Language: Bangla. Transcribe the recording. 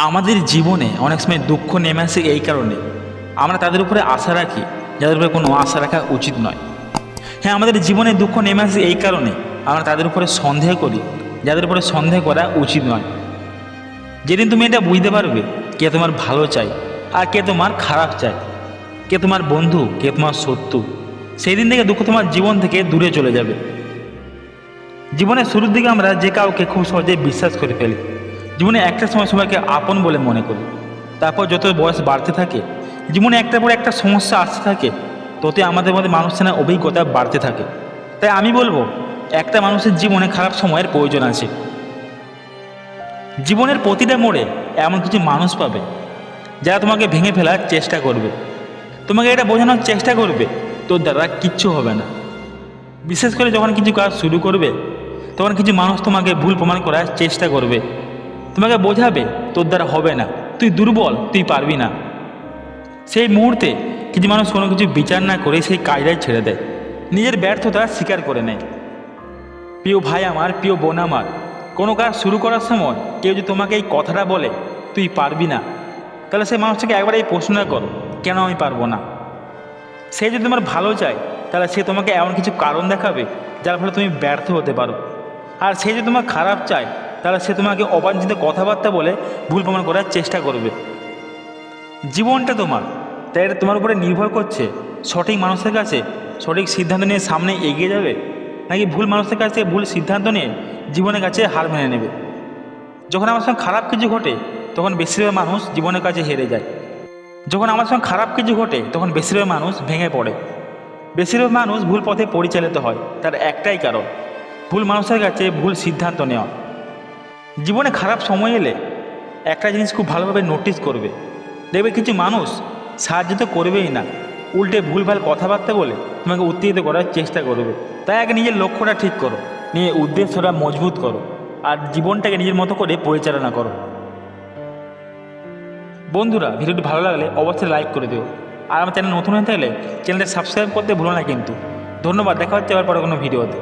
আমাদের জীবনে অনেক সময় দুঃখ নেমে আসে এই কারণে আমরা তাদের উপরে আশা রাখি যাদের উপরে কোনো আশা রাখা উচিত নয়। হ্যাঁ, আমাদের জীবনে দুঃখ নেমে আসে এই কারণে আমরা তাদের উপরে সন্দেহ করি যাদের উপরে সন্দেহ করা উচিত নয়। যেদিন তুমি এটা বুঝতে পারবে কে তোমার ভালো চায় আর কে তোমার খারাপ চায়, কে তোমার বন্ধু কে তোমার শত্রু, সেই দিন থেকে দুঃখ তোমার জীবন থেকে দূরে চলে যাবে। জীবনের শুরুর দিকে আমরা যে কাউকে খুব সহজে বিশ্বাস করে ফেলি, জীবনে একটা সময় সবাইকে আপন বলে মনে করি। তারপর যত বয়স বাড়তে থাকে, জীবনে একটার পর একটা সমস্যা আসতে থাকে, ততই আমাদের মধ্যে মানুষের অভিজ্ঞতা বাড়তে থাকে। তাই আমি বলবো, একটা মানুষের জীবনে খারাপ সময়ের প্রয়োজন আছে। জীবনের প্রতিটা মোড়ে এমন কিছু মানুষ পাবে যারা তোমাকে ভেঙে ফেলার চেষ্টা করবে, তোমাকে এটা বোঝানোর চেষ্টা করবে তোর দ্বারা কিচ্ছু হবে না। বিশেষ করে যখন কিছু কাজ শুরু করবে তখন কিছু মানুষ তোমাকে ভুল প্রমাণ করার চেষ্টা করবে, তোমাকে বোঝাবে তোর দ্বারা হবে না, তুই দুর্বল, তুই পারবি না। সেই মুহূর্তে কিছু মানুষ কোনো কিছু বিচার না করে সেই কাজটাই ছেড়ে দেয়, নিজের ব্যর্থতা স্বীকার করে নেয়। প্রিয় ভাই আমার, প্রিয় বোন আমার, কোনো কাজ শুরু করার সময় কেউ যদি তোমাকে এই কথাটা বলে তুই পারবি না, তাহলে সেই মানুষটাকে একবার এই প্রশ্নটা করো, কেন আমি পারবো না? সে যদি তোমার ভালো চায় তাহলে সে তোমাকে এমন কিছু কারণ দেখাবে যার ফলে তুমি ব্যর্থ হতে পারো। আর সে যদি তোমার খারাপ চায় তাহলে সে তোমাকে অবাঞ্ছিত কথাবার্তা বলে ভুল প্রমাণ করার চেষ্টা করবে। জীবনটা তোমার, তাই এটা তোমার উপরে নির্ভর করছে সঠিক মানুষের কাছে সঠিক সিদ্ধান্ত নিয়ে সামনে এগিয়ে যাবে, নাকি ভুল মানুষের কাছে ভুল সিদ্ধান্ত নিয়ে জীবনের কাছে হার মেনে নেবে। যখন আমার সঙ্গে খারাপ কিছু ঘটে তখন বেশিরভাগ মানুষ জীবনের কাছে হেরে যায়। যখন আমার সঙ্গে খারাপ কিছু ঘটে তখন বেশিরভাগ মানুষ ভেঙে পড়ে। বেশিরভাগ মানুষ ভুল পথে পরিচালিত হয়, তার একটাই কারণ, ভুল মানুষের কাছে ভুল সিদ্ধান্ত নেওয়া। জীবনে খারাপ সময় এলে একটা জিনিস খুব ভালোভাবে নোটিস করবে, দেখবে কিছু মানুষ সাহায্য তো করবেই না, উল্টে ভুলভাল কথাবার্তা বলে তোমাকে উত্তেজিত করার চেষ্টা করবে। তাই আগে নিজের লক্ষ্যটা ঠিক করো, নিয়ে উদ্দেশ্যটা মজবুত করো, আর জীবনটাকে নিজের মতো করে পরিচালনা করো। বন্ধুরা, ভিডিওটি ভালো লাগলে অবশ্যই লাইক করে দিও, আর আমার চ্যানেল নতুন হয়ে থাকলে চ্যানেলটা সাবস্ক্রাইব করতে ভুলো না কিন্তু। ধন্যবাদ, দেখা হচ্ছে আবার পরে কোনো ভিডিওতে।